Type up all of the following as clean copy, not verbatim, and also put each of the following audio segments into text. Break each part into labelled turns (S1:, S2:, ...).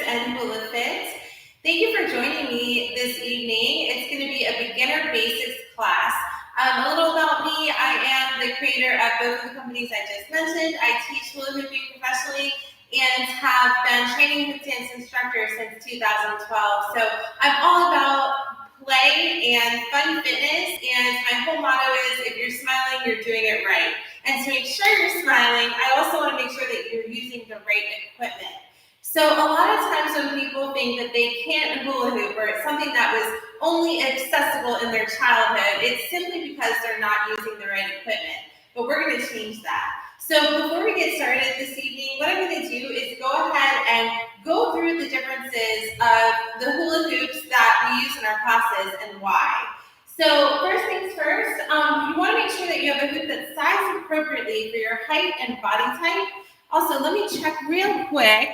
S1: and Hoola Fit. Thank you for joining me this evening. It's going to be a beginner basics class. A little about me, I am the creator of both of the companies I just mentioned. I teach hula hooping professionally and have been training hoop dance instructor since 2012. So I'm all about play and fun fitness, and my whole motto is if you're smiling, you're doing it right. And to make sure you're smiling, I also want to make sure that you're using the right equipment. So a lot of times when people think that they can't hula hoop or it's something that was only accessible in their childhood, it's simply because they're not using the right equipment. But we're going to change that. So before we get started this evening, what I'm going to do is go ahead and go through the differences of the hula hoops that we use in our classes and why. So first things first, you want to make sure that you have a hoop that's sized appropriately for your height and body type. Also, let me check real quick.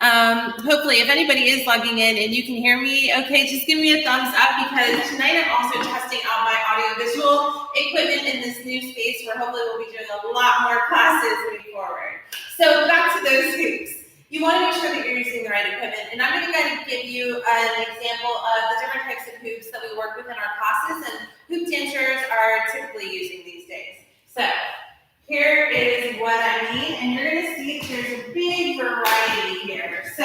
S1: Hopefully, if anybody is logging in and you can hear me, okay, just give me a thumbs up because tonight I'm also testing out my audio-visual equipment in this new space where hopefully we'll be doing a lot more classes moving forward. So back to those hoops. You want to make sure that you're using the right equipment, and I'm going to kind of give you an example of the different types of hoops that we work with in our classes and hoop dancers are typically using these days. So here is what I mean, and you're going to see there's a big variety here. So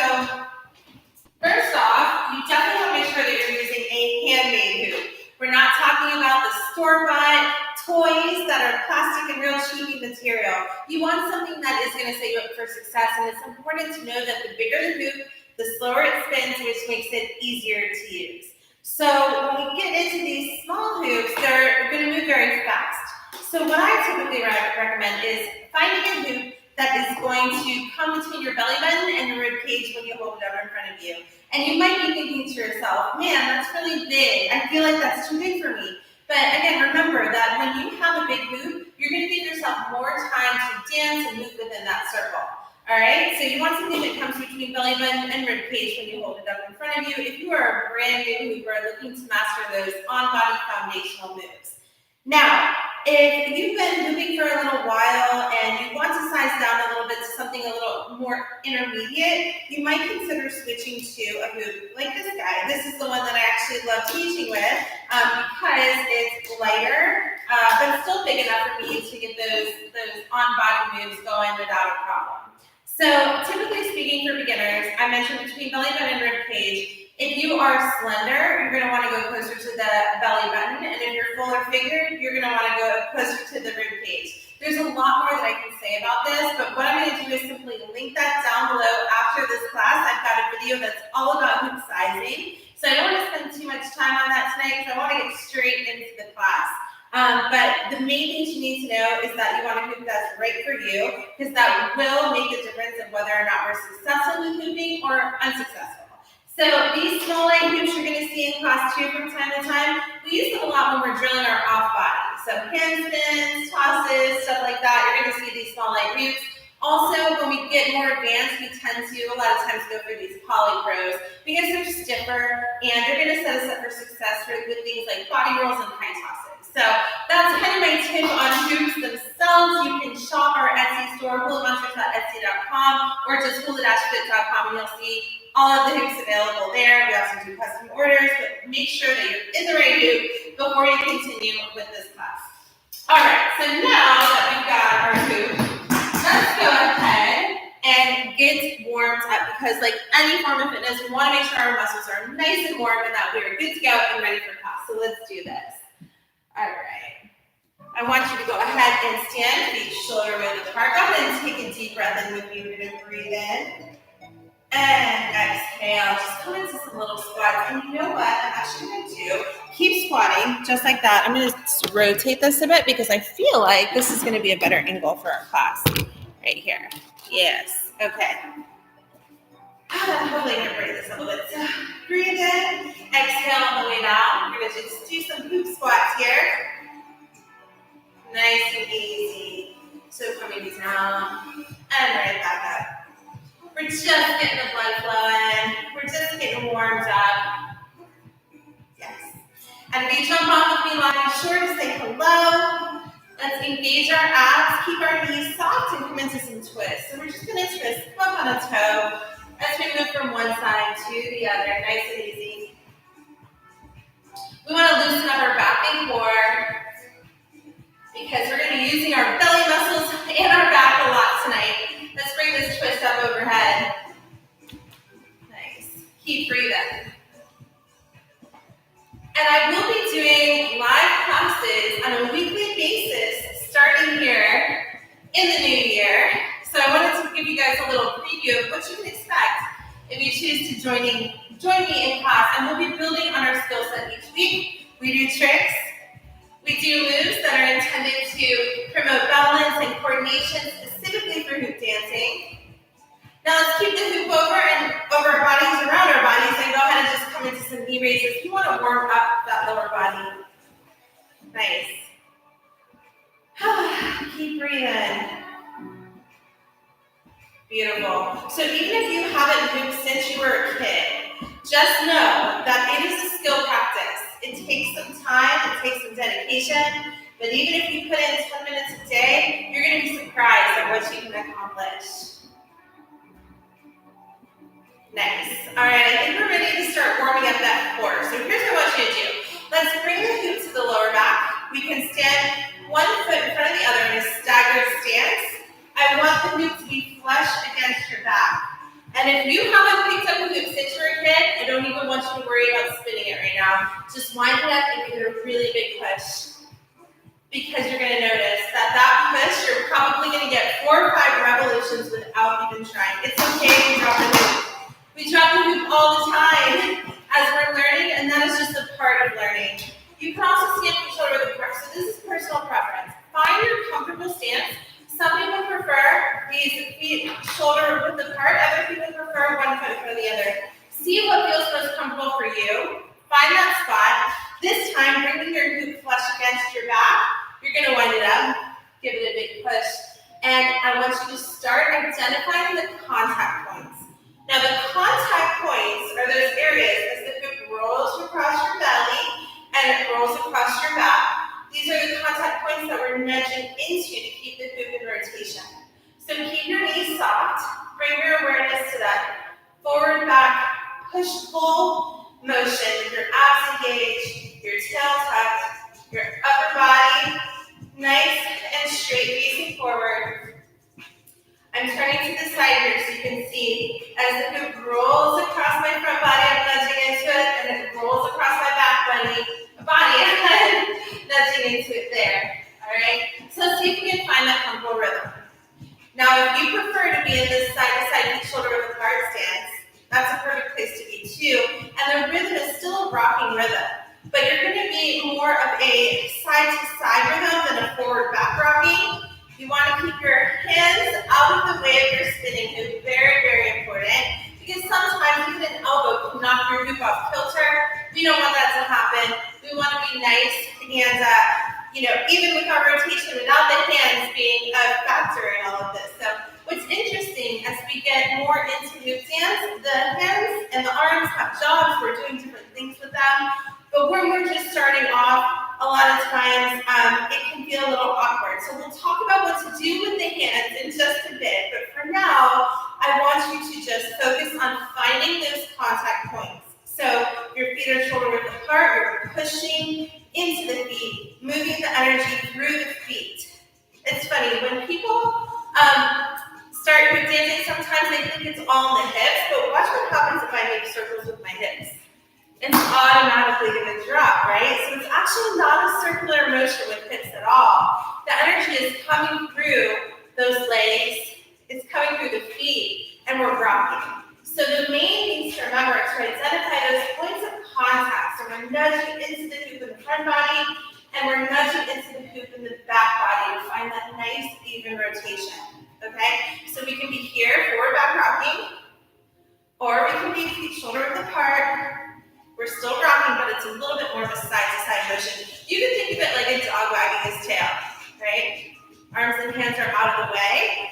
S1: first off, you definitely want to make sure that you're using a handmade hoop. We're not talking about the store-bought toys that are plastic and real cheapy material. You want something that is going to set you up for success, and it's important to know that the bigger the hoop, the slower it spins, which makes it easier to use. So when we get into these small hoops, they're going to move very fast. So what I typically recommend is finding a hoop that is going to come between your belly button and your rib cage when you hold it up in front of you. And you might be thinking to yourself, man, that's really big. I feel like that's too big for me. But again, remember that when you have a big hoop, you're going to give yourself more time to dance and move within that circle. All right, so you want something that comes between belly button and rib cage when you hold it up in front of you if you are a brand new hooper looking to master those on-body foundational moves. Now, if you've been hooping for a little while and you want to size down a little bit to something a little more intermediate, you might consider switching to a hoop like this guy. This is the one that I actually love teaching with because it's lighter, but still big enough for me to get those on-body moves going without a problem. So typically speaking for beginners, I mentioned between belly button and rib cage. If you are slender, you're going to want to go closer to the belly button, and if you're fuller figured, you're going to want to go closer to the rib cage. There's a lot more that I can say about this, but what I'm going to do is simply link that down below after this class. I've got a video that's all about hoop sizing, so I don't want to spend too much time on that tonight because I want to get straight into the class. But the main thing you need to know is that you want a hoop that's right for you because that will make the difference of whether or not we're successful with hooping or unsuccessful. So these small light hoops you're going to see in class 2 from time to time, we use them a lot when we're drilling our off body. So handspins, tosses, stuff like that, you're going to see these small light hoops. Also, when we get more advanced, we tend to a lot of times go for these poly pros because they're stiffer and they're going to set us up for success with things like body rolls and high tosses. So that's kind of my tip on hoops themselves. You can shop our Etsy store, hulamonsters.etsy.com, or just hula-fit.com, and you'll see all of the hoops available there. We also do custom orders, but make sure that you're in the right hoop before you continue with this class. All right, so now that we've got our hoop, let's go ahead and get warmed up because like any form of fitness, we want to make sure our muscles are nice and warm and that we are good to go and ready for class. So let's do this. All right. I want you to go ahead and stand, feet shoulder width apart. Go ahead and take a deep breath in with me. We're going to breathe in. And exhale, just come into some little squats. And you know what I'm actually going to do? Keep squatting just like that. I'm going to rotate this a bit because I feel like this is going to be a better angle for our class. Right here. Yes. Okay. Hopefully I can breathe this a little bit. So breathe in. Exhale on the way down. We're going to just do some hoop squats here. Nice and easy. So coming down and right back up. We're just getting the blood flowing. We're just getting warmed up. Yes. And if you jump off with me long and short to say hello, let's engage our abs, keep our knees soft, and come into some twists. So we're just going to twist, come up on a toe. As as we move from one side to the other, nice and easy. We want to loosen up our back and core because we're going to be using our belly muscles and our back a lot tonight. Let's bring this twist up overhead. Nice. Keep breathing. And I will be doing live classes on a weekly basis starting here in the new year. So I wanted to give you guys a little preview of what you can expect if you choose to join me in class. And we'll be building on our skill set each week. We do tricks. We do moves that are intended to promote balance and coordination specifically for hoop dancing. Now let's keep the hoop over our bodies, around our bodies, and go ahead and just come into some knee raises. You want to warm up that lower body. Nice. Keep breathing. Beautiful. So even if you haven't hooped since you were a kid, just know that it is a skill practice. It takes some time, it takes some dedication, but even if you put in 10 minutes a day, you're going to be surprised at what you can accomplish. Nice. All right, I think we're ready to start warming up that core. So here's what I want you to do. Let's bring the hoop to the lower back. We can stand one foot in front of the other in a staggered stance. I want the hoop to be flush against your back. And if you haven't picked up a hoop since you were a kid, I don't even want you to worry about spinning it right now. Just wind it up and give it a really big push. Because you're going to notice that push, you're probably going to get 4 or 5 revolutions without even trying. It's okay to drop the hoop. We drop the hoop all the time as we're learning, and that is just a part of learning. You can also stand shoulder width apart. So this is personal preference. Find your comfortable stance. Some people prefer these feet shoulder width apart. Other people prefer one foot in front of the other. See what feels most comfortable for you. Find that spot. This time, bringing your hoop flush against your back. You're going to wind it up. Give it a big push. And I want you to start identifying the contact points. Now, the contact points are those areas as the hoop rolls across your belly and it rolls across your back. These are the contact points that we're nudging into to keep the hoop in rotation. So keep your knees soft. Bring your awareness to that forward, back, push-pull motion with your abs engaged, your tail tucked, your upper body nice and straight, facing forward. I'm turning to the side here so you can see as the hoop rolls across my front body, I'm nudging into it, and it rolls across my back body, I'm nudging into it there. All right. So let's see if we can find that comfortable rhythm. Now, if you prefer to be in this side-to-side shoulder width apart stance, that's a perfect place to be too. And the rhythm is still a rocking rhythm, but you're going to be more of a side-to-side rhythm than a forward-back rocking. You want to keep your hands out of the way of your spinning hoop. Very, very important. Because sometimes even an elbow can knock your hoop off kilter. We don't want that to happen. We want to be nice and, even with our rotation, without the hands being a factor in all of this. So what's interesting, as we get more into hoop dance, the hands and the arms have jobs. We're doing different things with them. But when we're just starting off, a lot of times it can feel a little awkward. So we'll talk about what to do with the hands in just a bit. But for now, I want you to just focus on finding those contact points. So your feet are shoulder width apart. You're pushing into the feet, moving the energy through the feet. It's funny, when people start with dancing, sometimes they think it's all in the hips. But watch what happens if I make circles with my hips. It's automatically going to drop, right? So it's actually not a circular motion with hips at all. The energy is coming through those legs, it's coming through the feet, and we're rocking. So the main thing to remember is to identify those points of contact. So we're nudging into the hoop in the front body, and we're nudging into the hoop in the back body to find that nice, even rotation, okay? So we can be here, forward, back rocking, or we can be feet shoulder width apart. We're still rocking, but it's a little bit more of a side-to-side motion. You can think of it like a dog wagging his tail, right? Arms and hands are out of the way.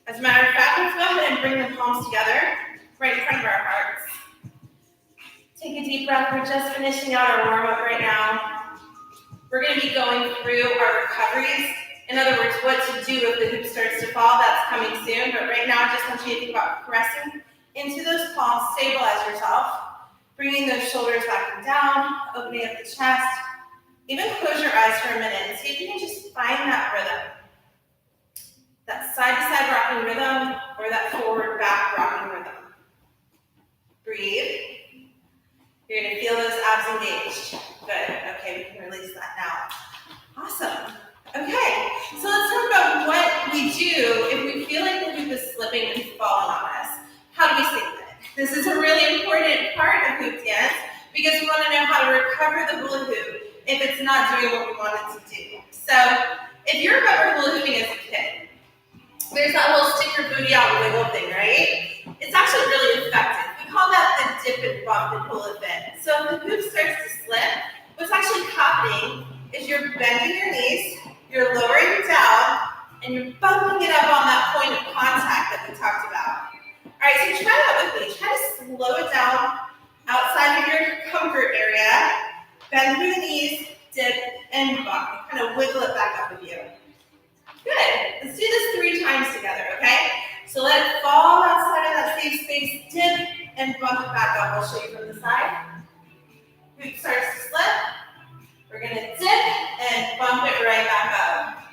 S1: As a matter of fact, let's go ahead and bring the palms together right in front of our hearts. Take a deep breath. We're just finishing out our warm-up right now. We're going to be going through our recoveries. In other words, what to do if the hoop starts to fall. That's coming soon. But right now, I just want you to think about pressing into those palms, stabilize yourself, bringing those shoulders back and down, opening up the chest. Even close your eyes for a minute and see if you can just find that rhythm. That side-to-side rocking rhythm or that forward-back rocking rhythm. Breathe. You're going to feel those abs engaged. Good. Okay, we can release that now. Awesome. Okay, so let's talk about what we do if we feel like the hoop is slipping and falling on us. How do we save it? This is a really important part of hoop dance because we want to know how to recover the hula hoop if it's not doing what we want it to do. So if you remember hula hooping as a kid, there's that little stick your booty out wiggle thing, right? It's actually really effective. We call that the dip and bump in hula fit. So if the hoop starts to slip, what's actually happening is you're bending your knees, you're lowering it down, and you're bumping it up on that point of contact that we talked about. All right, so try that with me. Try to slow it down outside of your comfort area. Bend through the knees, dip, and bump. Kind of wiggle it back up with you. Good. Let's do this 3 times together, okay? So let it fall outside of that safe space. Dip and bump it back up. I'll show you from the side. Hoop starts to slip. We're going to dip and bump it right back up.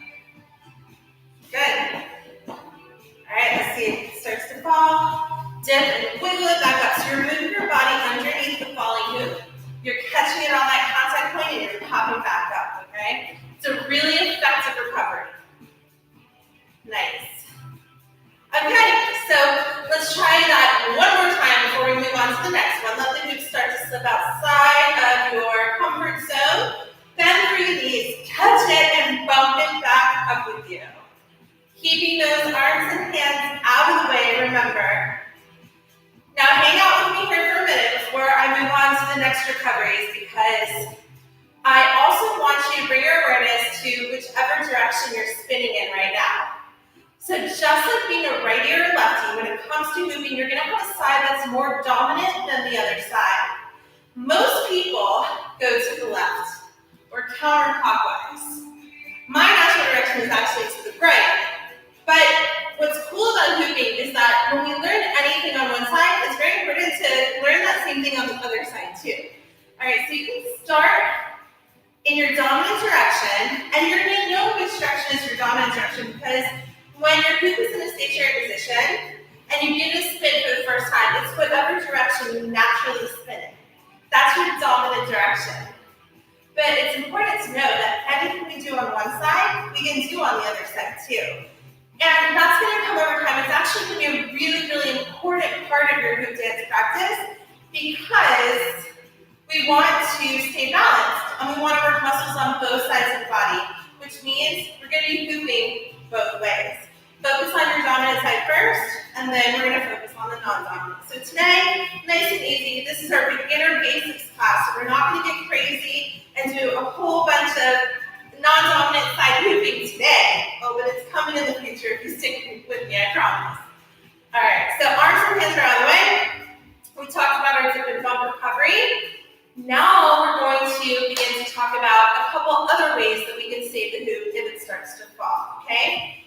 S1: Good. All right, let's see if it starts to fall. Dip and wiggle it back up. So you're moving your body underneath the falling hoop. You're catching it on that contact point and you're popping back up, okay? It's a really effective recovery. Nice. Okay, so let's try that one more time before we move on to the next one. Let the hoop start to slip outside of your comfort zone. Bend through your knees, catch it, and bump it back up with you. Keeping those arms and hands out of the way, remember. Now hang out with me here for a minute before I move on to the next recoveries because I also want you to bring your awareness to whichever direction you're spinning in right now. So just like being a righty or a lefty, when it comes to hooping, you're going to have a side that's more dominant than the other side. Most people go to the left or counterclockwise. My natural direction is actually to the right. But what's cool about hooping is that when we learn anything on one side, it's very important to learn that same thing on the other side too. All right, so you can start in your dominant direction, and you're going to know which direction is your dominant direction because when your hoop is in a stationary position and you get a spin for the first time, it's whatever direction you naturally spin in. That's your dominant direction. But it's important to know that anything we do on one side, we can do on the other side too. And that's going to come over time. It's actually going to be a really, really important part of your hoop dance practice because we want to stay balanced and we want to work muscles on both sides of the body, which means we're going to be hooping both ways. Focus on your dominant side first, and then we're going to focus on the non-dominant. So today, nice and easy, this is our beginner basics class. So we're not going to get crazy and do a whole bunch of non-dominant side hooping today. Oh, but it's coming in the future if you stick with me, I promise. All right, so arms and hands are out of the way. We talked about our dip and bump recovery. Now we're going to begin to talk about a couple other ways that we can save the hoop if it starts to fall, okay?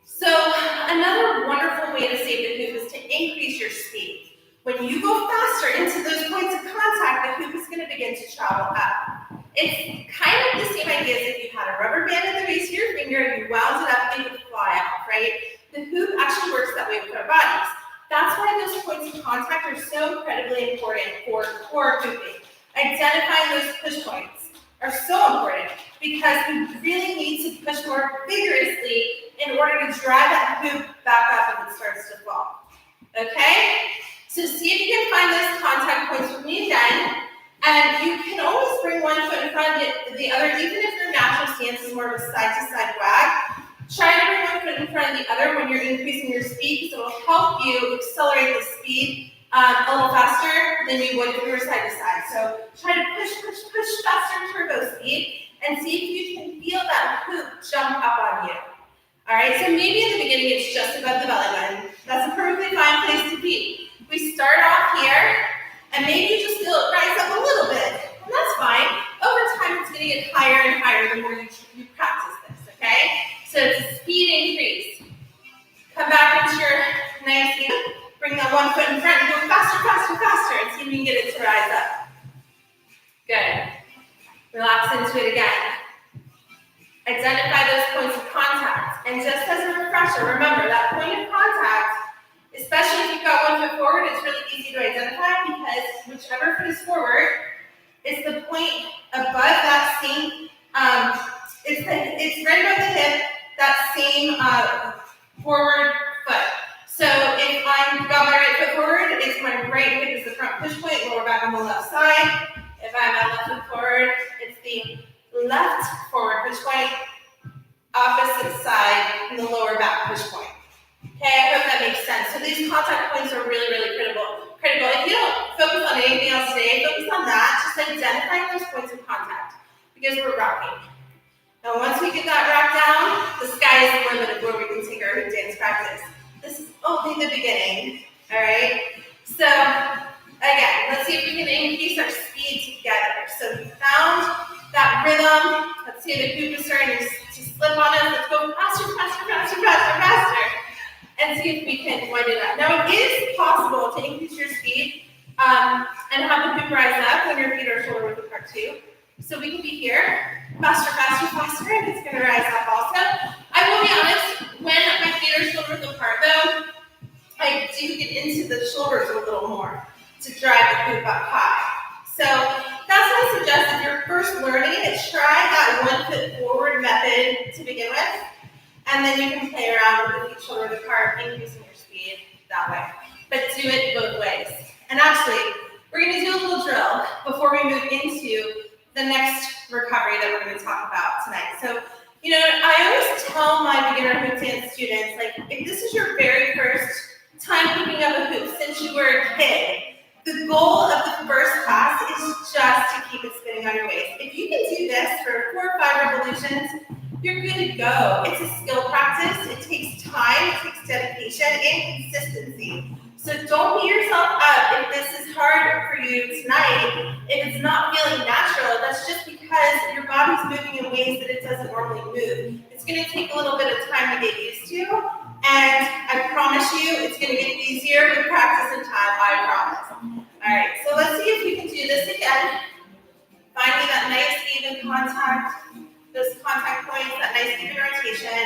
S1: So another wonderful way to save the hoop is to increase your speed. When you go faster into those points of contact, the hoop is going to begin to travel up. It's kind of the same idea as if you had a rubber band at the base of your finger and you wound it up and it would fly off, right? The hoop actually works that way with our bodies. That's why those points of contact are so incredibly important for core hooping. Identifying those push points are so important because we really need to push more vigorously in order to drive that hoop back up if it starts to fall. Okay? So see if you can find those contact points with me again. And you can always bring one foot in front of the other, even if your natural stance is more of a side-to-side wag. Try to bring one foot in front of the other when you're increasing your speed because it will help you accelerate the speed a little faster than you would if you were side to side. So try to push faster turbo speed and see if you can feel that hoop jump up on you. All right, so maybe in the beginning it's just above the belly button. That's a perfectly fine place to be. We start off here and maybe you just feel it rise up a little bit. And that's fine. Over time it's going to get higher and higher the more you practice this, okay? So it's a speed increase. Come back into your nice seat. Bring that one foot in front. And just as a refresher, remember that point of contact, especially if you've got one foot forward, it's really easy to identify because whichever foot is forward is the point above that same, it's right above the hip, that same forward foot. So if I've got my right foot forward, it's my right hip is the front push point, lower back on the left side. If I have my left foot forward, it's the left forward push point, opposite side, and the lower back push point. Okay, I hope that makes sense. So these contact points are really, really critical. If you don't focus on anything else today, focus on that, just identifying those points of contact because we're rocking. Now once we get that rock down, the sky is the limit of where we can take our hoop dance practice. This is only the beginning, all right? So again, let's see if we can increase our speed together. So we found that rhythm. Let's see if the hoop is starting to slip on us. Let's go faster, faster, faster, faster, faster. And see if we can wind it up. Now it is possible to increase your speed and have the hoop rise up when your feet are shoulder width apart too. So we can be here, faster, faster, faster, and it's going to rise up also. I will be honest, when my feet are shoulder width apart though, I do get into the shoulders a little more to drive the hoop up high. So that's what I suggest if you're first learning it, try that 1 foot forward method to begin with. And then you can play around with the feet shoulder width apart, increasing your speed that way. But do it both ways. And actually, we're going to do a little drill before we move into the next recovery that we're going to talk about tonight. So, I always tell my beginner hoop dance students, like, if this is your very first time picking up a hoop since you were a kid, the goal of the first class is just to keep it spinning on your waist. If you can do this for 4 or 5 revolutions, you're good to go. It's a skill practice. It takes time, it takes dedication, and consistency. So don't beat yourself up if this is hard for you tonight. If it's not feeling natural, that's just because your body's moving in ways that it doesn't normally move. It's going to take a little bit of time to get used to, and I promise you it's going to get easier with practice and time, I promise. All right, so let's see if we can do this again. Finding that nice even contact. Those contact points, that nice even rotation.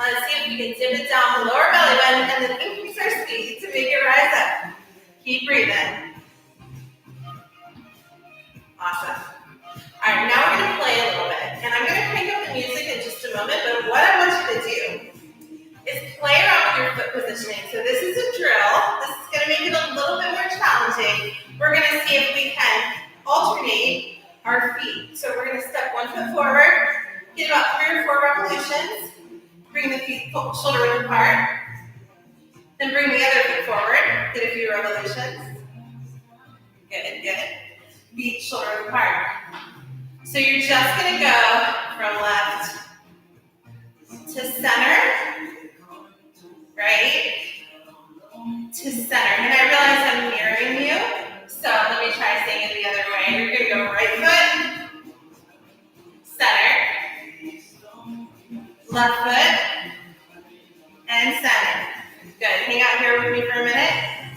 S1: Let's see if we can dip it down the lower belly button and then increase our speed to make it rise up. Keep breathing. Awesome. All right, now we're going to play a little bit. And I'm going to crank up the music in just a moment, but what I want you to do is play around with your foot positioning. So this is a drill. This is going to make it a little bit more challenging. We're going to see if we can alternate our feet. So we're going to step 1 foot forward, get about 3 or 4 revolutions, bring the feet shoulder width apart, then bring the other foot forward, get a few revolutions. Good, good. Feet shoulder width apart. So you're just going to go from left to center, right, to center. And I realize I'm mirroring you, so let me try saying it the other way. You're going to go right foot, center, left foot, and center. Good. Hang out here with me for a minute.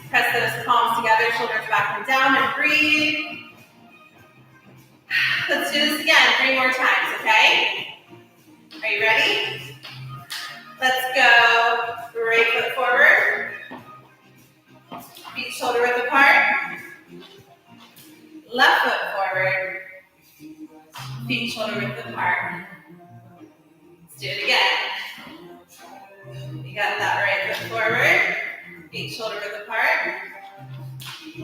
S1: Press those palms together, shoulders back and down, and breathe. Let's do this again 3 more times, okay? Are you ready? Let's go right foot forward. Feet shoulder width apart. Left foot forward. Feet shoulder width apart. Let's do it again. You got that right foot forward. Feet shoulder width apart.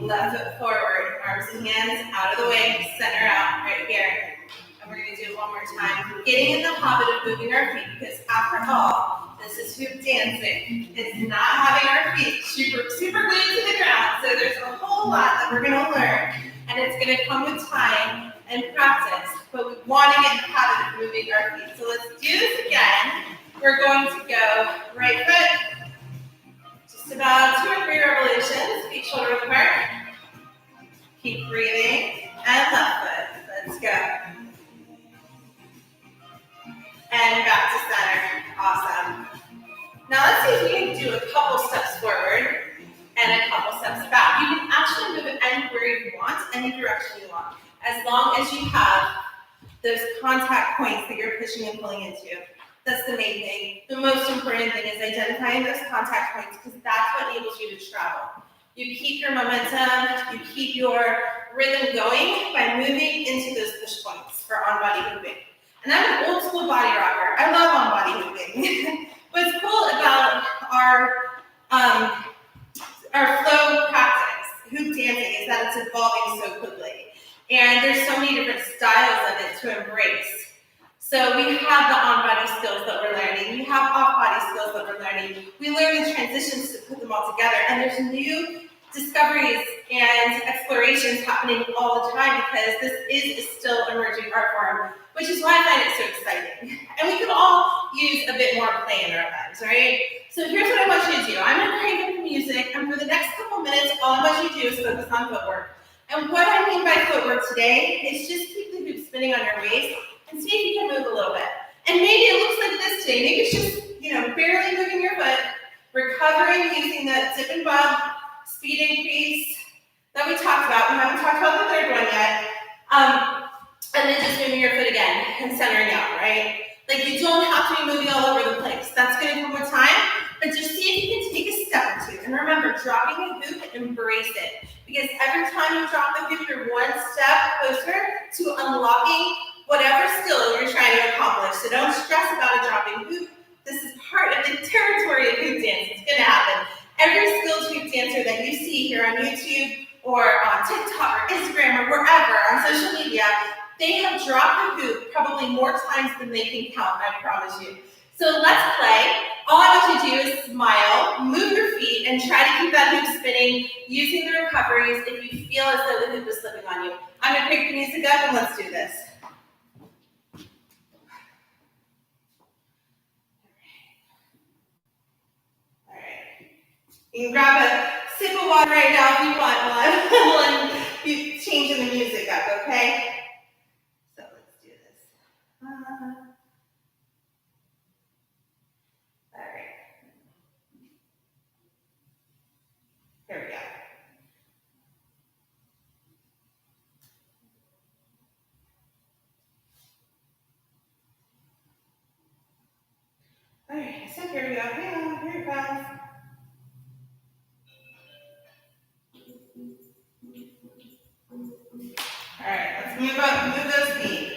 S1: Left foot forward. Arms and hands out of the way. Center out right here. And we're going to do it one more time. Getting in the habit of moving our feet because after all, this is hoop dancing. It's not having our feet super glued to the ground. So there's a whole lot that we're going to learn. And it's going to come with time and practice. But we want to get in the habit of moving our feet. So let's do this again. We're going to go right foot. Just about 2 or 3 revolutions. Feet shoulder width apart. Keep breathing. And left foot. Let's go. And back to center. Awesome. Now let's see if we can do a couple steps forward and a couple steps back. You can actually move it anywhere you want, any direction you want, as long as you have those contact points that you're pushing and pulling into. That's the main thing. The most important thing is identifying those contact points because that's what enables you to travel. You keep your momentum, you keep your rhythm going by moving into those push points for on-body hooping. And I'm an old school body rocker. I love on-body hooping. What's cool about our flow practice, hoop dancing, is that it's evolving so quickly. And there's so many different styles of it to embrace. So we have the on-body skills that we're learning. We have off-body skills that we're learning. We learn the transitions to put them all together. And there's new discoveries and explorations happening all the time because this is a still emerging art form, which is why I find it so exciting. And we could all use a bit more play in our lives, right? So here's what I want you to do. I'm gonna crank up the music, and for the next couple minutes, all I want you to do is focus on footwork. And what I mean by footwork today is just keep the hoop spinning on your waist and see if you can move a little bit. And maybe it looks like this today. Maybe it's just, barely moving your foot, recovering using that dip and bump, speed increase that we talked about. We haven't talked about the third one yet. And then just moving your foot again and centering out, right? Like you don't have to be moving all over the place. That's gonna come with time, but just see if you can take a step or two. And remember, dropping a hoop, embrace it. Because every time you drop the hoop, you're one step closer to unlocking whatever skill you're trying to accomplish. So don't stress about a dropping hoop. This is part of the territory of hoop dance. It's gonna happen. Every skilled hoop dancer that you see here on YouTube or on TikTok or Instagram or wherever on social media, they have dropped the hoop probably more times than they can count, I promise you. So let's play. All I want you to do is smile, move your feet, and try to keep that hoop spinning using the recoveries if you feel as though the hoop is slipping on you. I'm gonna pick the music up and let's do this. All right. You can grab a sip of water right now if you want while I'm changing the music up, okay? So let's do this. All right. Here we go. All right, so here we go. Here it comes. All right, let's move those feet.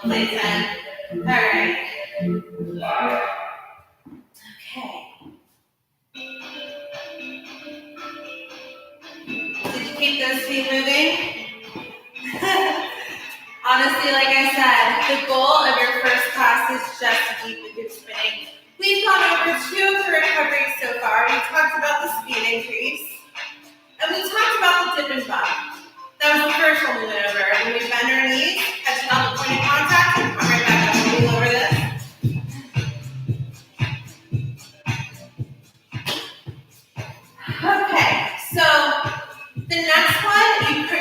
S1: Playtime. All right. Okay. Did you keep those feet moving? Honestly, like I said, the goal of your first class is just to keep the hip spinning. We've gone over 2 of the recoveries so far. We talked about the speed increase, and we talked about the dip and bump. That was the first one we went over. When we bend our knees, catching on the point of contact, and come right back up when we lower this. Okay, so the next one,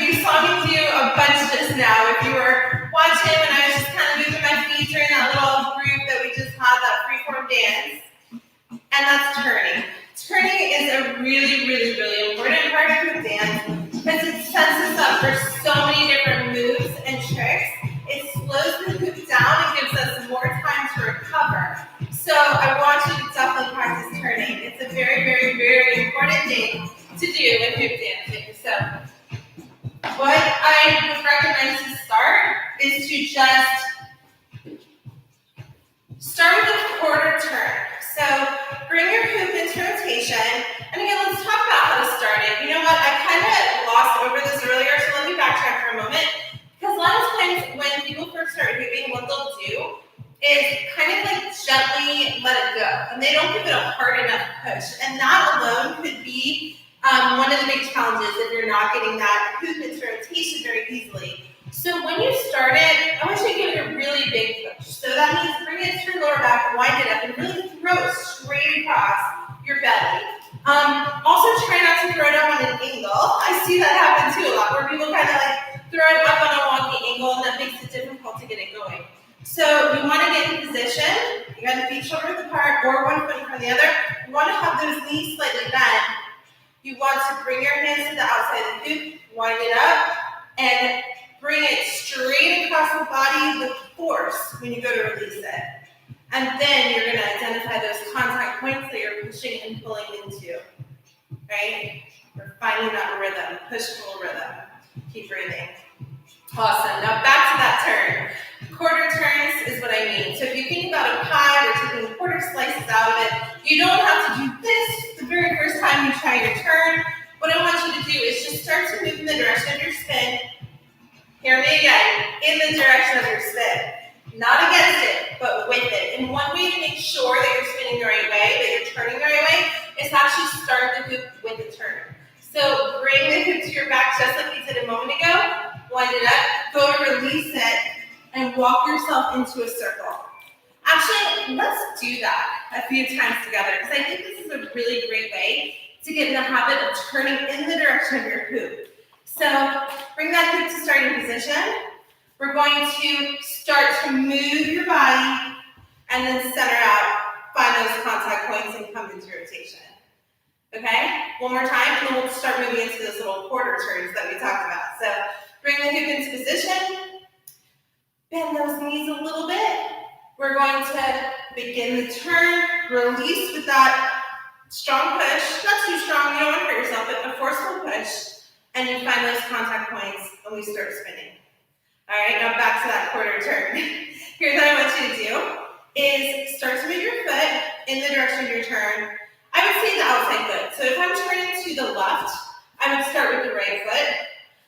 S1: you saw me do a bunch just now. If you were watching when I was just kind of moving my feet during that little group that we just had, that freeform dance, and that's turning. Turning is a really, really, really important part of the dance because it sets us up for so many different moves and tricks. It slows the hoop down and gives us more time to recover. So I want you to definitely practice turning. It's a very, very, very important thing to do in hoop dancing. So what I would recommend to start is to just start with a quarter turn. So bring your hoop into rotation. And again, let's talk about how to start it. You know what? I kind of glossed over this earlier, so let me backtrack for a moment. Because a lot of times when people first start hooping, what they'll do is kind of like gently let it go. And they don't give it a hard enough push. And that alone could be one of the big challenges if you're not getting that hoop into rotation very easily. So when you start it, I want you to give it a really big push. So that means bring it to your lower back, wind it up, and really throw it straight across your belly. Also try not to throw it up on an angle. I see that happen too a lot, where people kind of like throw it up on a wonky angle, and that makes it difficult to get it going. So you want to get in position. You got the feet shoulder width apart, or one foot in front of the other. You want to have those knees slightly bent. You want to bring your hands to the outside of the hoop, wind it up, and bring it straight across the body with force when you go to release it. And then you're going to identify those contact points that you're pushing and pulling into, right? We're finding that rhythm, push-pull rhythm. Keep breathing. Awesome. Now back to that turn. Quarter turns is what I mean. So if you think about a pie, we're taking quarter slices out of it. You don't have to do this the very first time you try your turn. What I want you to do is just start to move in the direction of your spin. Hear me again, in the direction of your spin. Not against it, but with it. And one way to make sure that you're spinning the right way, that you're turning the right way, is to actually start the hoop with the turn. So bring the hoop to your back just like we did a moment ago. Wind it up, go to release it, and walk yourself into a circle. Actually, let's do that a few times together, because I think this is a really great way to get in the habit of turning in the direction of your hoop. So bring that hoop to starting position. We're going to start to move your body and then center out, find those contact points and come into rotation. Okay? One more time, and then we'll start moving into those little quarter turns that we talked about. So bring the hoop into position. Bend those knees a little bit. We're going to begin the turn, release with that strong push. Not too strong, you don't want to hurt yourself, but a forceful push. And you find those contact points and we start spinning. All right, now back to that quarter turn. Here's what I want you to do is start to move your foot in the direction of your turn. I would say the outside foot. So if I'm turning to the left, I would start with the right foot.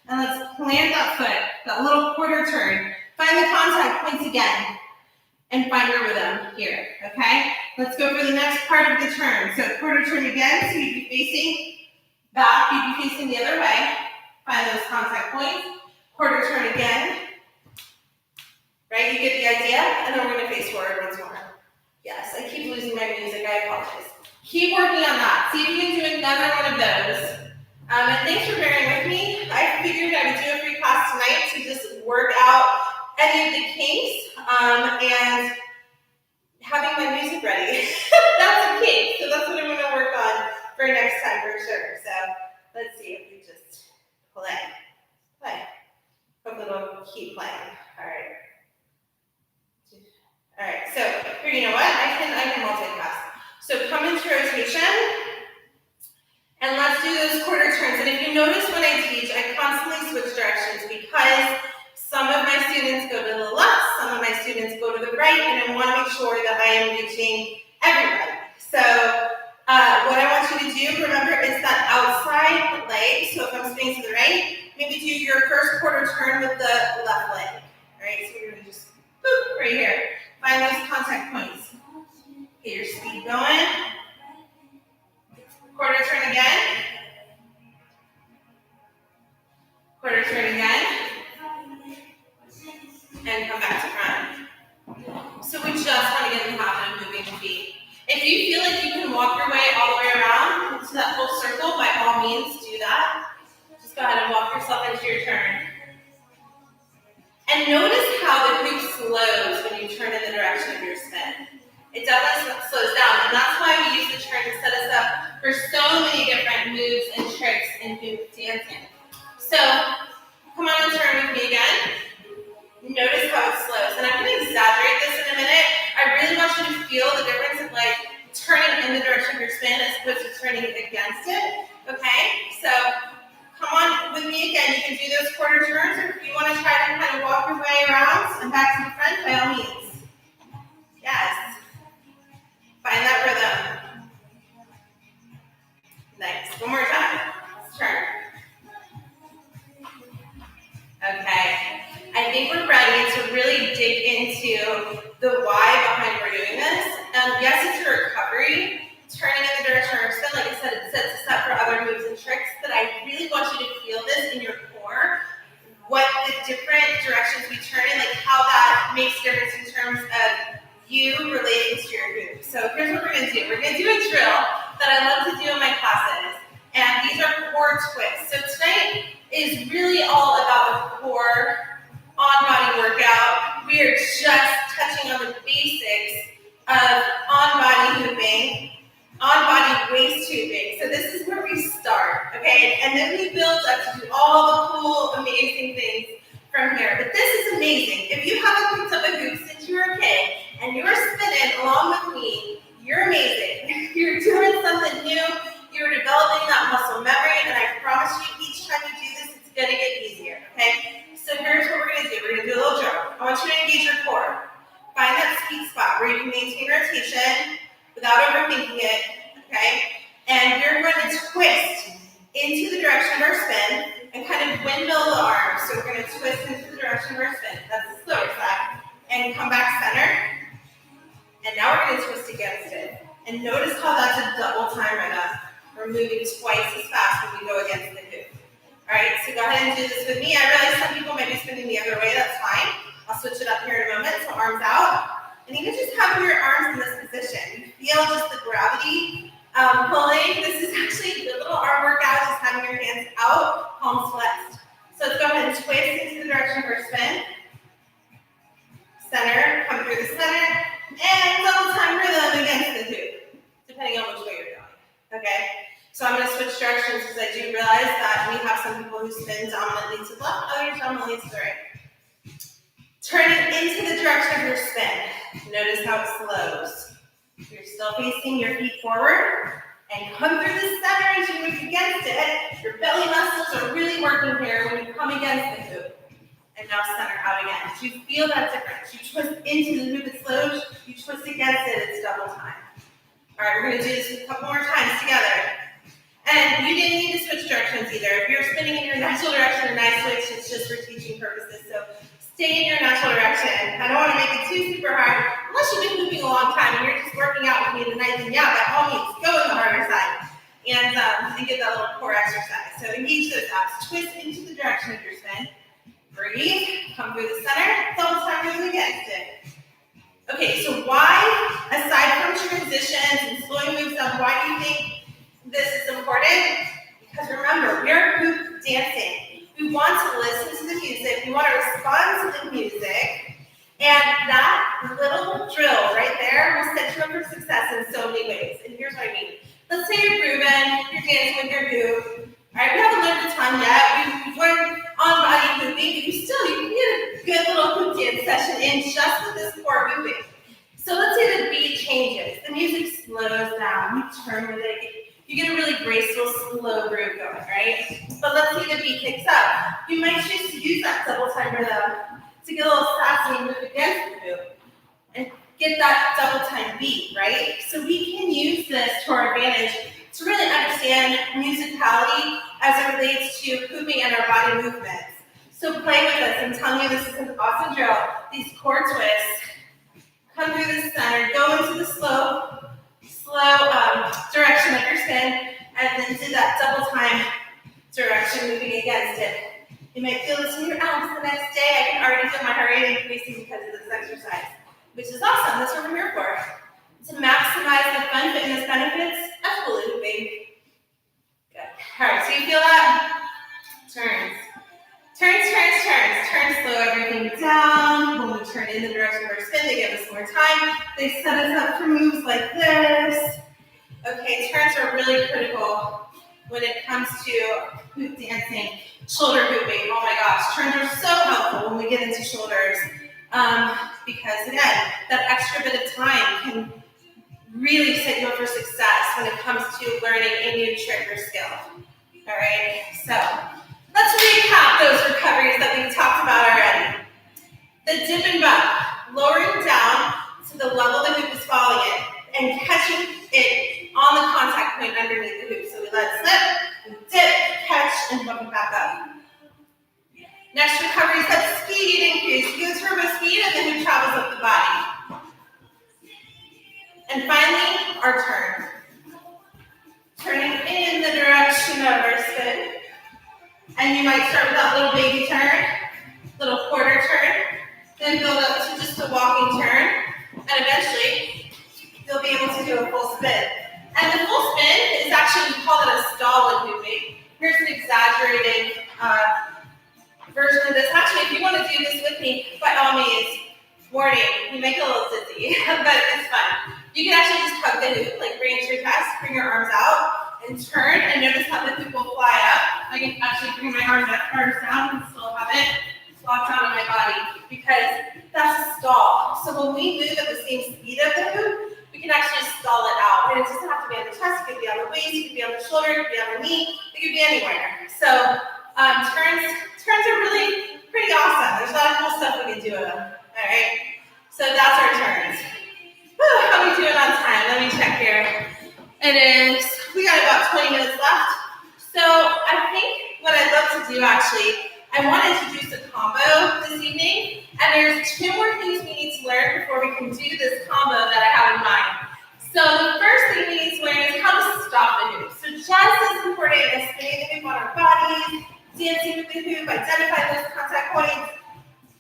S1: And let's plant that foot, that little quarter turn. Find the contact points again. And find your rhythm here, okay? Let's go for the next part of the turn. So quarter turn again, so you'd be facing back, you'd be facing the other way. Find those contact points. quarter turn again. Right, you get the idea? And then we're gonna face forward once more. Yes, I keep losing my music, I apologize. Keep working on that. See if you can do another one of those. And thanks for bearing with me. I figured I would do a free class tonight to just work out any of the kinks and having my music ready. That's a kink, so that's what I'm gonna work on for next time for sure. So let's see if we just play. Hopefully it'll keep playing. All right, so here, you know what? I can multitask. So come into rotation, and let's do those quarter turns. And if you notice when I teach, I constantly switch directions because some of my students go to the left, some of my students go to the right, and I want to make sure that I am reaching everybody. So what I want you to do, remember, is that outside leg. So if I'm spinning to the right, maybe do your first quarter turn with the left leg. All right, so we're going to just boop right here. Find those contact points. Get your speed going. Quarter turn again. Quarter turn again. And come back to front. So we just want to get in the habit of moving the feet. If you feel like you can walk your way all the way around into that full circle, by all means do that. Just go ahead and walk yourself into your turn. And notice how the hoop slows when you turn in the direction of your spin. It definitely slows down, and that's why we use the turn to set us up for so many different moves and tricks in hoop dancing. So, come on and turn with me again. Notice how it slows, and I'm going to exaggerate this in a minute. I really want you to feel the difference of like turning in the direction of your spin as opposed to turning against it, okay? So, come on with me again. You can do those quarter turns, or if you want to try to kind of walk your way around and back to the front, by all means. Yes. Find that rhythm. Nice. One more time. Let's turn. Okay. I think we're ready to really dig into the why behind we're doing this. Yes, it's a recovery. Turning in the direction of our spin, like I said, it sets us up for other moves and tricks, but I really want you to feel this in your core, what the different directions we turn in, like how that makes a difference in terms of you relating to your hoop. So here's what we're going to do. We're going to do a drill that I love to do in my classes, and these are core twists. So tonight is really all about the core on-body workout. We are just touching on the basics of on-body hooping, on-body waist hooping. So this is where we start, okay? And then we build up to do all the cool, amazing things from here. But this is amazing. If you haven't picked up a hoop since you were a kid and you're spinning along with me, you're amazing. You're doing something new. You're developing that muscle memory, and I promise you, each time you do this, it's gonna get easier, okay? So here's what we're gonna do. We're gonna do a little drill. I want you to engage your core. Find that sweet spot where you can maintain rotation without overthinking it, okay? And you're going to twist into the direction of our spin and kind of windmill the arms. So we're going to twist into the direction of our spin. That's the slower side. And come back center. And now we're going to twist against it. And notice how that's a double time rhythm. We're moving twice as fast when we go against the hoop. All right, so go ahead and do this with me. I realize some people might be spinning the other way. That's fine. I'll switch it up here in a moment. So arms out. And even just having your arms in this position. You feel just the gravity pulling. This is actually a little arm workout, just having your hands out, palms flexed. So let's go ahead and twist into the direction of our spin. Center, come through the center. And double time rhythm against the hoop, depending on which way you're going. Okay? So I'm going to switch directions because I do realize that we have some people who spin dominantly to the left, others dominantly to the right. Turning into the direction of your spin. Notice how it slows. You're still facing your feet forward and come through the center as you move against it. Your belly muscles are really working here when you come against the hoop. And now center out again. Do you feel that difference? You twist into the hoop, it slows. You twist against it, it's double time. All right, we're going to do this a couple more times together. And you didn't need to switch directions either. If you're spinning in your natural direction and I switch, it's just for teaching purposes. So stay in your natural direction. I don't want to make it too super hard. Unless you've been moving a long time and you're just working out with me tonight, then yeah, by all means, go with the harder side and get that little core exercise. So engage those abs. Twist into the direction of your spin. Bring breathe, come through the center, double time moving against it. Okay, so why, aside from transitions and slowing moves down, why do you think this is important? Because remember, we are group dancing. We want to listen to the music, we want to respond to the music, and that little drill right there will set you up for success in so many ways. And here's what I mean. Let's say you're grooving, you're dancing with your group. All right, we haven't learned a ton yet. We've learned on-body moving, but you can get a good little hoop dance session in just with this core moving. So let's say the beat changes, the music slows down, you turn with it, you get a really graceful, slow groove going, right? But let's say the beat picks up. You might choose to use that double time rhythm to get a little sassy and move against the hoop and get that double time beat, right? So we can use this to our advantage to really understand musicality as it relates to hooping and our body movements. So play with us. I'm telling you, this is an awesome drill. These core twists. Come through the center, go into the slow direction of your spin, and then do that double time direction moving against it. You might feel this in your abs the next day. I can already feel my heart rate increasing because of this exercise, which is awesome. That's what we're here for. To maximize the fun fitness benefits of hula hooping. Good. All right, so you feel that? Turns. Turn slow everything down. When we turn in the direction of our spin, they give us more time. They set us up for moves like this. Okay, turns are really critical when it comes to hoop dancing. Shoulder hooping, oh my gosh. Turns are so helpful when we get into shoulders. Because again, that extra bit of time can really set you up for success when it comes to learning a new trick or skill. All right, so let's recap those recoveries that we talked about already. The dip and bump, lowering down to the level the hoop is falling in and catching it on the contact point underneath the hoop. So we let it slip, dip, catch, and bump it back up. Next recovery is that speed increase. You go turbo speed and then it travels up the body. And finally, our turn. Turning in the direction of our spin. And you might start with that little baby turn, little quarter turn, then build up to just a walking turn, and eventually you'll be able to do a full spin. And the full spin is actually, we call it a stall in hooping. Here's an exaggerated version of this. Actually, if you want to do this with me, by all means, warning, you make a little dizzy, but it's fun. You can actually just hug the hoop, like bring it to your chest, bring your arms out, and turn, and notice how the hoop will fly up. I can actually bring my arms down and still have it locked onto my body, because that's a stall. So when we move at the same speed of the hoop, we can actually stall it out. And it doesn't have to be on the chest, it could be on the waist, it could be on the shoulder, it could be on the knee, it could be anywhere. So turns are really pretty awesome. There's a lot of cool stuff we can do with them. All right, so that's our turns. Whew, how are we doing on time? Let me check here. It is, we got about 20 minutes left. So I think what I'd love to do actually, I want to introduce a combo this evening, and there's two more things we need to learn before we can do this combo that I have in mind. So the first thing we need to learn is how to stop the hoop. So just as important as spinning the hoop on our bodies, dancing with the hoop, identify those contact points.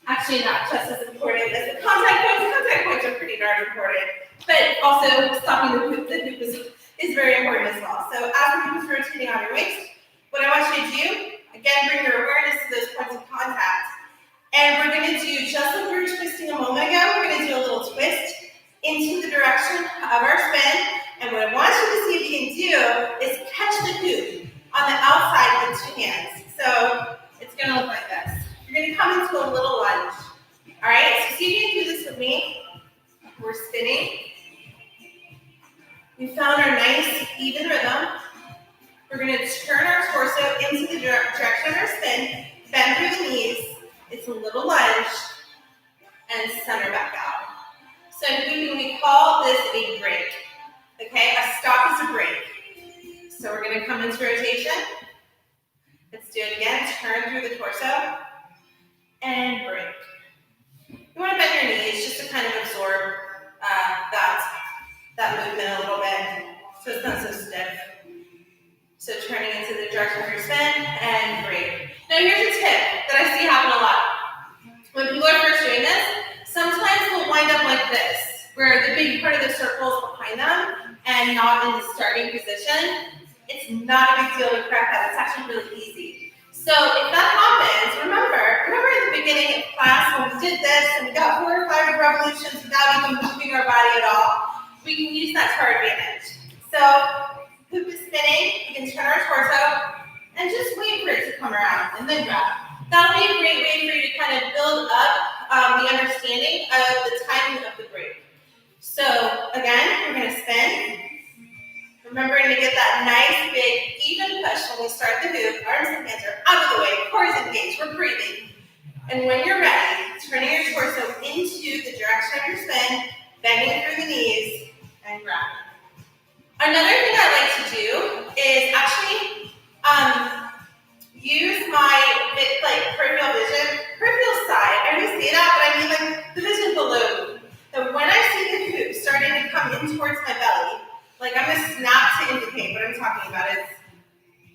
S1: Actually, not just as important as the contact points. The contact points are pretty darn important, but also stopping the hoop is very important as well. So as the hoop is rotating on your waist, what I want you to do, again, bring your awareness to those points of contact. And we're going to do, just like we were twisting a moment ago, we're going to do a little twist into the direction of our spin. And what I want you to see if you can do is catch the hoop on the outside with two hands. So it's going to look like this. You're going to come into a little lunge. All right, so see if you can do this with me. We're spinning. We found our nice, even rhythm. We're going to turn our torso into the direction of our spin, bend through the knees. It's a little lunge, and center back out. So in hooping, we call this a break. Okay, a stop is a break. So we're going to come into rotation. Let's do it again. Turn through the torso and break. You want to bend your knees just to kind of absorb that movement a little bit, so it's not so stiff. So turning into the direction of your spin and break. Now here's a tip that I see happen a lot. the big part of the circle is behind them and not in the starting position, it's not a big deal to correct that. It's actually really easy. So if that happens, remember at the beginning of class when we did this and we got 4 or 5 revolutions without even moving our body at all, we can use that to our advantage. So hoop is spinning, we can turn our torso and just wait for it to come around and then grab. That'll be a great way for you to kind of build up the understanding of the timing of the break. So again, we're going to spin. Remembering to get that nice, big, even push when we start the hoop. Arms and hands are out of the way, cores engaged, we're breathing. And when you're ready, turning your torso into the direction of your spin, bending through the knees, and grabbing. Another thing I like to do is actually use my peripheral vision, peripheral side. I always say that, but I mean like the vision below. So when I see the hoop starting to come in towards my belly, like I'm going to snap to indicate what I'm talking about. It's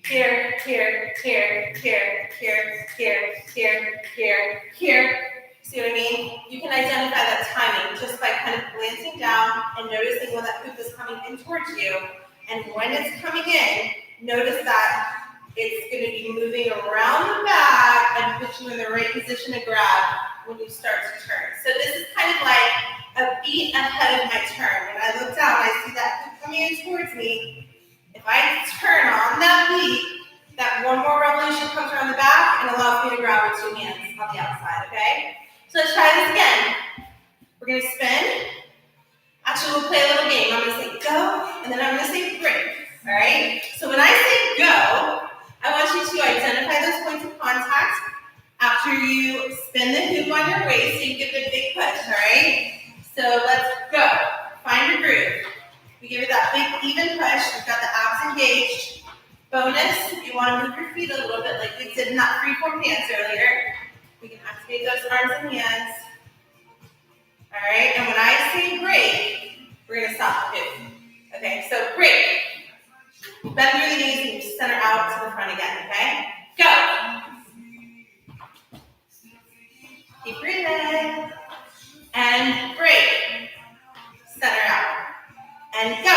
S1: here, here, here, here, here, here, here, here, here. See what I mean? You can identify that timing just by kind of glancing down and noticing when that hoop is coming in towards you. And when it's coming in, notice that it's going to be moving around the back and put you in the right position to grab when you start to turn. So this is kind of like a beat ahead of my turn. When I look down, I see that hoop coming in towards me. If I turn on that beat, that one more revolution comes around the back and allows me to grab with 2 hands on the outside, okay? So let's try this again. We're going to spin. Actually, we'll play a little game. I'm going to say go, and then I'm going to say break, all right? So when I say go, I want you to identify those points of contact after you spin the hoop on your waist so you give it a big push, all right? So let's go. Find your groove. We give it that big even push. We've got the abs engaged. Bonus, if you want to move your feet a little bit like we did in that free-form dance earlier, we can activate those arms and hands. All right, and when I say break, we're going to stop the hoop. Okay, so break. Bend through the knees and you center out to the front again, okay? Go. Keep breathing. And break. Center out. And go.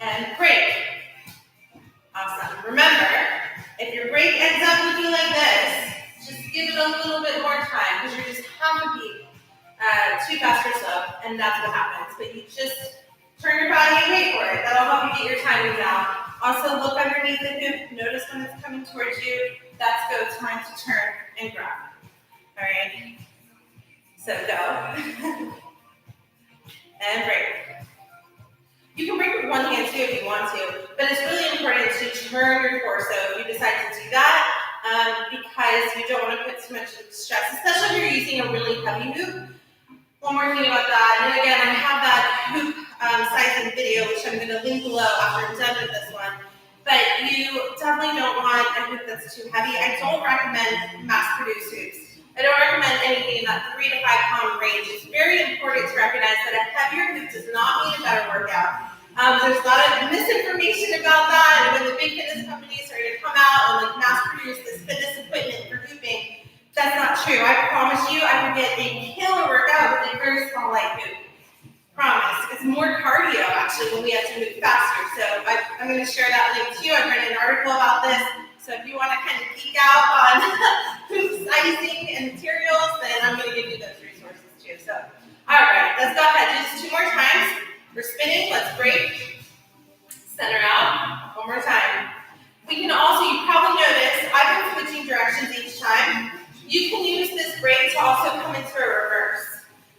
S1: And break. Awesome. Remember, if your break ends up looking like this, just give it a little bit more time because you're just half a beat too fast or slow, and that's what happens. But you just turn your body and wait for it. That'll help you get your timing down. Also, look underneath the hoop. Notice when it's coming towards you. That's go time to turn and grab. All right. So go. And break. You can break with one hand too if you want to, but it's really important to turn your torso if you decide to do that because you don't want to put too much stress, especially if you're using a really heavy hoop. One more thing about that, and again, I have that hoop sizing video, which I'm going to link below after I'm done with this one, but you definitely don't want a hoop that's too heavy. I don't recommend mass-produced hoops. I don't recommend anything in that 3 to 5 pound range. It's very important to recognize that a heavier hoop does not mean a better workout. There's a lot of misinformation about that, and when the big fitness companies are going to come out and like mass produce this fitness equipment for hooping, that's not true. I promise you, I would get a killer workout with a very small light hoop. Promise. It's more cardio actually when we have to move faster. So I'm going to share that link too. I've written an article about this. So if you want to kind of geek out on hoop sizing and materials, then I'm going to give you those resources too. So, all right, let's go ahead. Just 2 more times. We're spinning. Let's break. Center out. One more time. We can also, you probably noticed, I've been switching directions each time. You can use this break to also come into a reverse.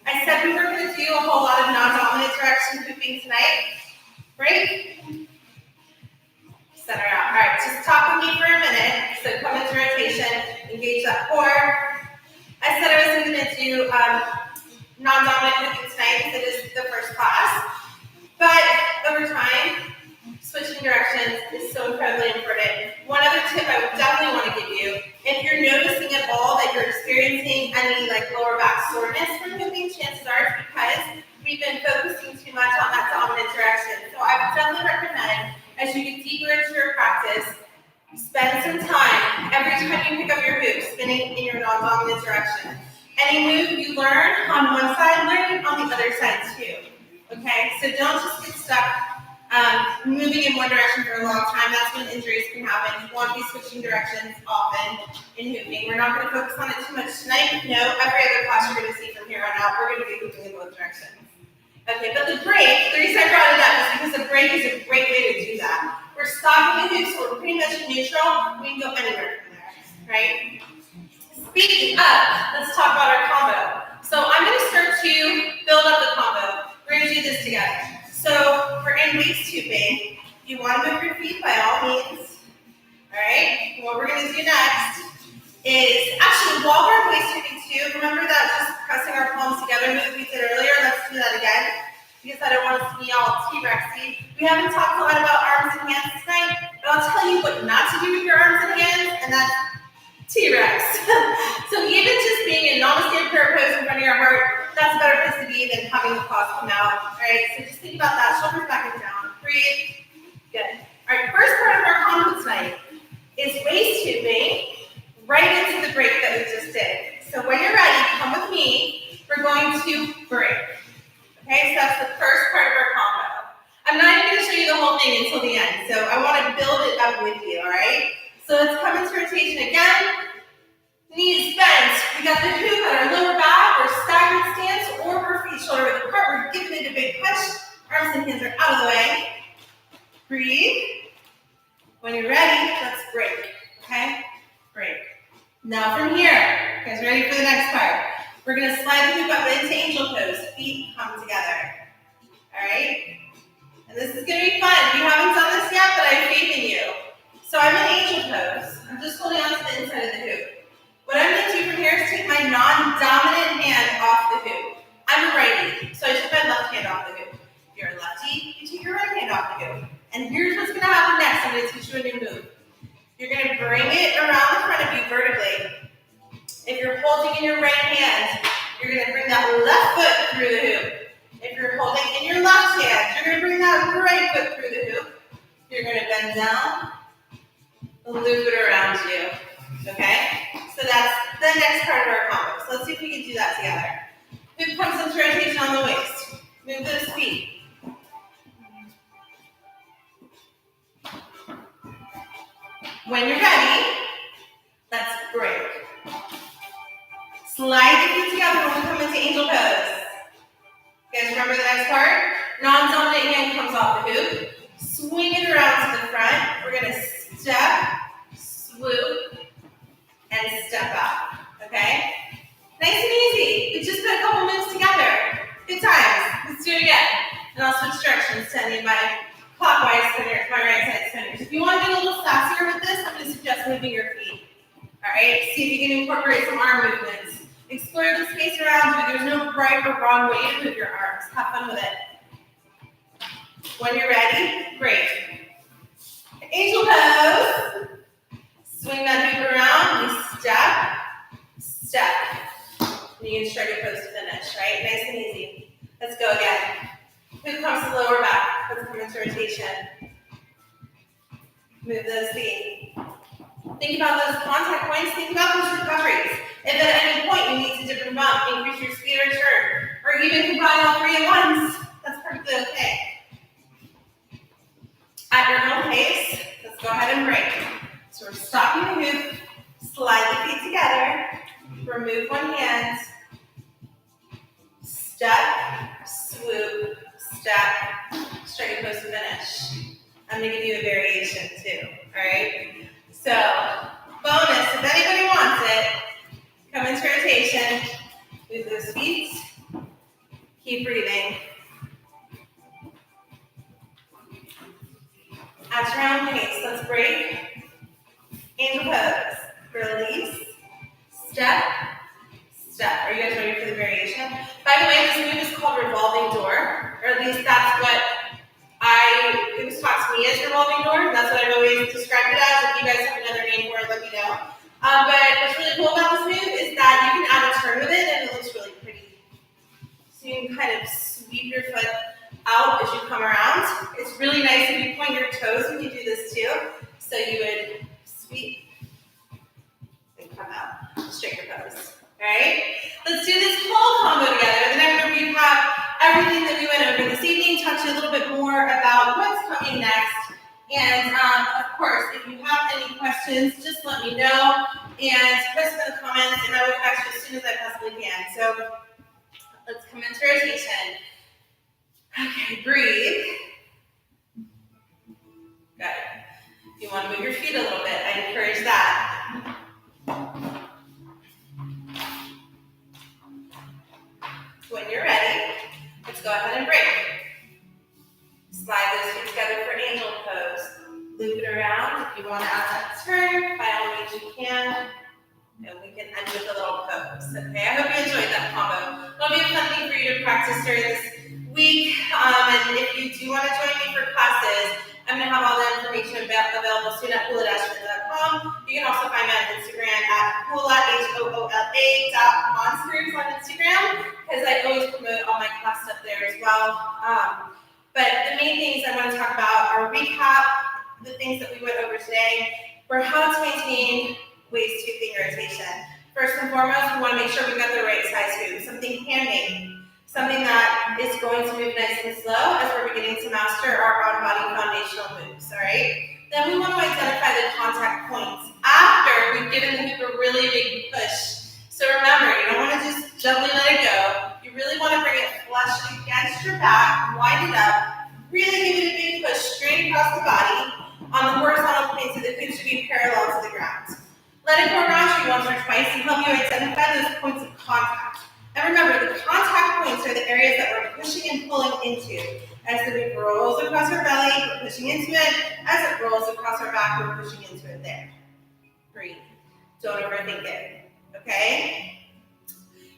S1: I said we were going to do a whole lot of non-dominant direction hooping tonight. Break. Center out. All right, just talk with me for a minute. So come into rotation, engage that core. I said I was going to do non-dominant hooping tonight because it is the first class. But over time, switching directions is so incredibly important. One other tip I would definitely want to give you, if you're noticing at all that you're experiencing any lower back soreness from hooping, chances are it's because we've been focusing too much on that dominant direction. So I would definitely recommend, as you get deeper into your practice, spend some time every time you pick up your hoop, spinning in your non-dominant direction. Any move you learn on one side, learn it on the other side too. Okay, so don't just get stuck moving in one direction for a long time. That's when injuries can happen. You want to be switching directions often in hooping. We're not going to focus on it too much tonight. No, every other class you're going to see from here on out, we're going to be hooping in both directions. Okay, but the break, the reason I brought it up is because the break is a great way to do that. We're stopping the hoop, so we're pretty much neutral. We can go anywhere from there, right? Speaking of, let's talk about our combo. So I'm going to start to build up the combo. We're going to do this together. So for in waist tubing, you want to move your feet by all means. All right. What we're going to do next is actually while we're waist tubing too. Remember that just pressing our palms together move we did earlier. Let's do that again because I don't want us to be all T-Rexy. We haven't talked a lot about arms and hands tonight, but I'll tell you what not to do with your arms and hands, and that's T-Rex. So even just being in namaste prayer pose in front of your heart, that's a better place to be than having the claws come out. All right, so just think about that. Shoulders back and down. Breathe. Good. All right, first part of our combo tonight is waist tubing right into the break that we just did. So when you're ready, come with me. We're going to break. Okay, so that's the first part of our combo. I'm not even going to show you the whole thing until the end, so I want to build it up with you, all right? So let's come into rotation again. Knees bent. We got the hoop at our lower back, or stagnant stance, or we're feet shoulder width apart. We're giving it a big push. Arms and hands are out of the way. Breathe. When you're ready, let's break. Okay? Break. Now from here, you guys ready for the next part? We're going to slide the hoop up into angel pose. Feet come together. All right? And this is going to be fun. You haven't done this yet, but I have faith in you. So I'm in angel pose. I'm just holding on to the inside of the hoop. What I'm going to do from here is take my non-dominant hand off the hoop. I'm a righty, so I took my left hand off the hoop. If you're a lefty, you take your right hand off the hoop. And here's what's going to happen next. I'm going to teach you a new move. You're going to bring it around the front of you vertically. If you're holding in your right hand, you're going to bring that left foot through the hoop. If you're holding in your left hand, you're going to bring that right foot through the hoop. You're going to bend down, loop it around you. Okay? So that's the next part of our combo. So let's see if we can do that together. Hoop comes into rotation on the waist. Move those feet. When you're ready, let's break. Slide the feet together when we come into angel pose. You guys remember the next part? Non-dominant hand comes off the hoop. Swing it around to the front. We're going to step, swoop, and step up. Okay? Nice and easy. We just put a couple moves together. Good times. Let's do it again. And I'll switch directions to my clockwise spinners, my right side spinners. If you want to get a little sassier with this, I'm going to suggest moving your feet. All right? See if you can incorporate some arm movements. Explore the space around you. There's no right or wrong way to move your arms. Have fun with it. When you're ready, break. Angel pose. Swing that hoop around. We step, step. And you can start your pose to finish, right? Nice and easy. Let's go again. Hoop comes to the lower back. Let's come into rotation. Move those feet. Think about those contact points. Think about those recoveries. If at any point you need to dip and bump, increase your speed or turn, or even combine all three at once, that's perfectly okay. At your own pace, let's go ahead and break. So we're stopping the hoop, slide the feet together, remove one hand, step, swoop, step, straight pose to finish. I'm going to give you a variation too, all right? So, bonus, if anybody wants it, come into rotation, move those feet, keep breathing. At your own pace, let's break. Angel pose, release, step, step. Are you guys ready for the variation? By the way, this move is called revolving door, or at least that's what it was taught to me as revolving door, and that's what I've always described it as. If you guys have another name for it, let me know. But what's really cool about this move is that you can add a turn with it, and it looks really pretty. So you can kind of sweep your foot out as you come around. It's really nice if you point your toes when you do this too. So you would sweep, straighter pose. All right? Let's do this whole combo together. Then I'm going to recap everything that we went over this evening, talk to you a little bit more about what's coming next. And of course, if you have any questions, just let me know and post in the comments, and I will catch you as soon as I possibly can. So let's commence rotation. Okay, breathe. Good. If you want to move your feet a little bit, I encourage that. When you're ready, let's go ahead and break. Slide those feet together for angel pose. Loop it around. If you want to add that turn, by all means you can. And we can end with a little pose. Okay, I hope you enjoyed that combo. It'll be a fun thing for you to practice during this week. And if you do want to join me for classes, I'm going to have all the information available soon at hoola-monsters.com. You can also find me on Instagram at Hoola, Hoola.monsters on Instagram, because I always promote all my class stuff there as well. But the main things I want to talk about are recap the things that we went over today for how to maintain waist scooping rotation. First and foremost, we want to make sure we've got the right size hoop, something handmade, something that is going to move nice and slow as we're beginning to master our on-body foundational moves, all right? Then we want to identify the contact points after we've given the hoop a really big push. So remember, you don't want to just gently let it go. You really want to bring it flush against your back, wind it up, really give it a big push straight across the body on the horizontal plane so the hoop should be parallel to the ground. Let it go around you once or twice and help you identify those points of contact. And remember, the contact points are the areas that we're pushing and pulling into. As the hoop rolls across our belly, we're pushing into it. As it rolls across our back, we're pushing into it there. Breathe. Don't overthink it. Okay?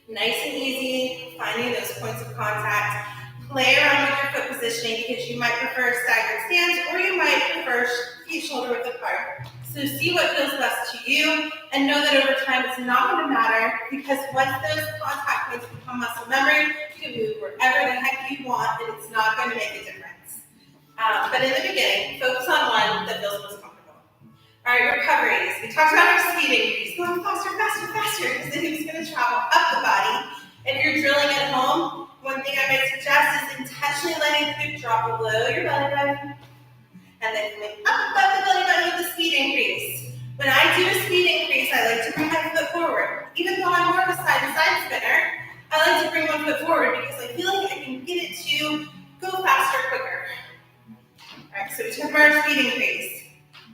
S1: Nice and easy, finding those points of contact. Play around with your foot positioning because you might prefer staggered stance or you might prefer feet shoulder width apart. So see what feels best to you and know that over time it's not going to matter because once those contact points become muscle memory, you can move wherever the heck you want and it's not going to make a difference. But in the beginning, focus on one that feels most comfortable. All right, recoveries. We talked about our speed increase, going faster, faster, faster because the hoop's going to travel up the body. If you're drilling at home, one thing I might suggest is intentionally letting the hoop drop below your belly button and then coming up above the belly button with a speed increase. When I do a speed increase, I like to bring my foot forward. Even though I'm more of a side-to-side spinner, I like to bring one foot forward because I feel like I can get it to go faster quicker. All right, so we took our speed increase.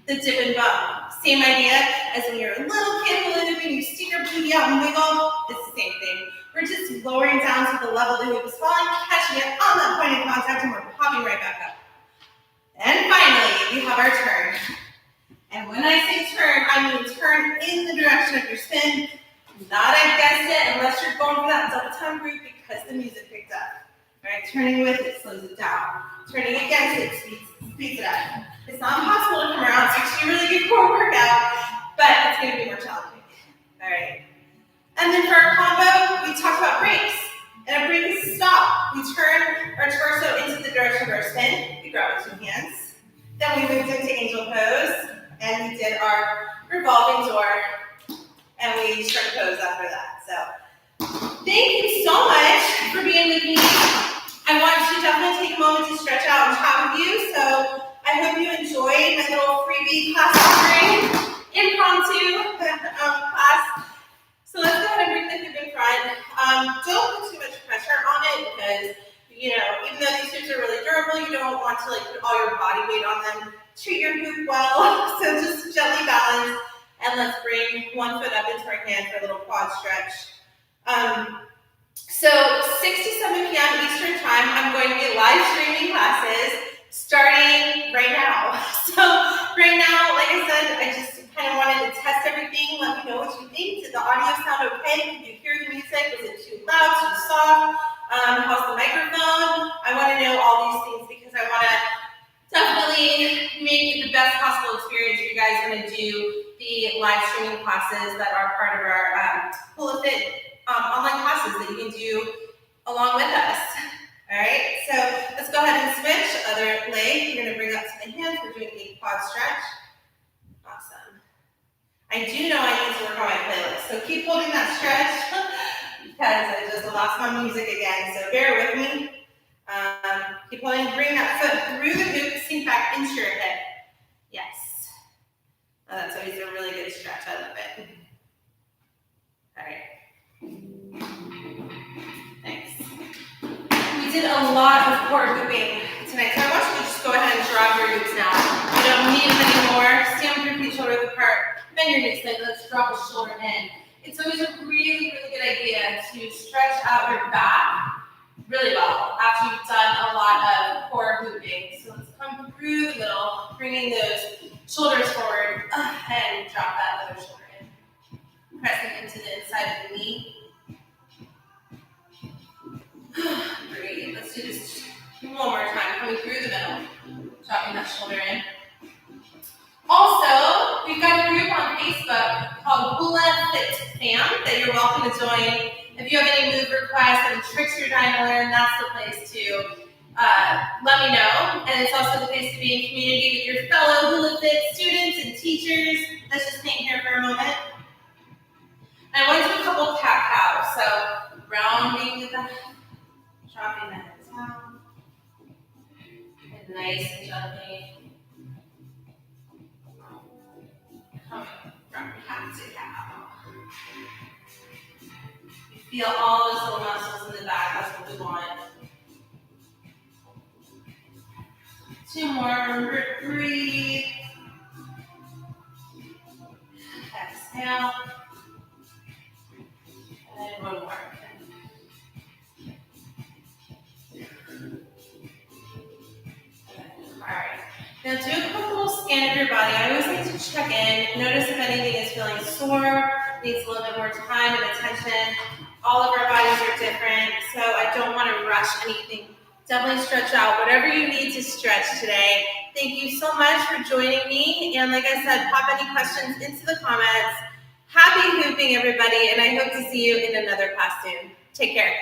S1: The dip and bump. Same idea as when you're a little kid pulling the hoop, you stick your booty out and wiggle. It's the same thing. We're just lowering down to the level the hoop is falling, catching it on that point of contact, and we're popping right back up. And finally, we have our turn. And when I say turn, I mean turn in the direction of your spin, not against it unless you're going for that double time group because the music picked up. All right, turning with it slows it down. Turning against it speeds it up. It's not impossible to come around. It's actually a really good core workout, but it's going to be more challenging. All right. And then for our combo, we talked about breaks. And a break is a stop. We turn our torso into the direction of our spin. We grab with 2 hands. Then we moved into angel pose. And we did our revolving door. And we struck pose after that. So thank you so much for being with me. I want to definitely take a moment to stretch out and chat with you. So I hope you enjoyed my little freebie class offering, impromptu class. So let's go ahead and bring the hoop in front. Don't put too much pressure on it because, you know, even though these hoops are really durable, you don't want to like put all your body weight on them. Treat your hoop well. So just gently balance and let's bring one foot up into our hand for a little quad stretch. So 6 to 7 p.m. Eastern time, I'm going to be live streaming classes starting right now. So right now, like I said, I just kind of wanted to test everything. Let me know what you think. Did the audio sound okay? Did you hear the music? Was it too loud, too soft? How's the microphone? I want to know all these things because I want to definitely make it the best possible experience for you guys when I do the live streaming classes that are part of our Hoola Fit online classes that you can do along with us. All right, so let's go ahead and switch. Other leg, you're going to bring up to the hands. We're doing a quad stretch. Awesome. I do know I need to work on my playlist, so keep holding that stretch because I just lost my music again, so bear with me. Keep holding, bring that foot through the hoop, sink back into your hip. Yes. Oh, that's always a really good stretch, I love it. All right. Thanks. We did a lot of core hooping tonight, so I want you to just go ahead and drop your hoops now. You don't need them anymore. Stand with your feet shoulder width apart. Bend your knees, let's drop a shoulder in. It's always a really, really good idea to stretch out your back really well after you've done a lot of core hooping. So let's come through the middle, bringing those shoulders forward, and drop that other shoulder in. Pressing into the inside of the knee. Breathe. Let's do this one more time. Coming through the middle, dropping that shoulder in. Also, we've got a group on Facebook called Hoola Fit Fam that you're welcome to join. If you have any move requests, any tricks you're trying to learn, that's the place to let me know. And it's also the place to be in community with your fellow Hoola Fit students and teachers. Let's just hang here for a moment. And I want to do a couple cat-cows. So rounding the back, dropping the head down, and nice and gently. Coming from cat to cow. You feel all those little muscles in the back. That's what we want. 2 more. Remember, breathe. Exhale. And 1 more. Alright. Now do a quick little scan of your body. I always like to check in. Notice if anything is feeling sore, needs a little bit more time and attention. All of our bodies are different, so I don't want to rush anything. Definitely stretch out whatever you need to stretch today. Thank you so much for joining me. And like I said, pop any questions into the comments. Happy hooping, everybody, and I hope to see you in another class soon. Take care.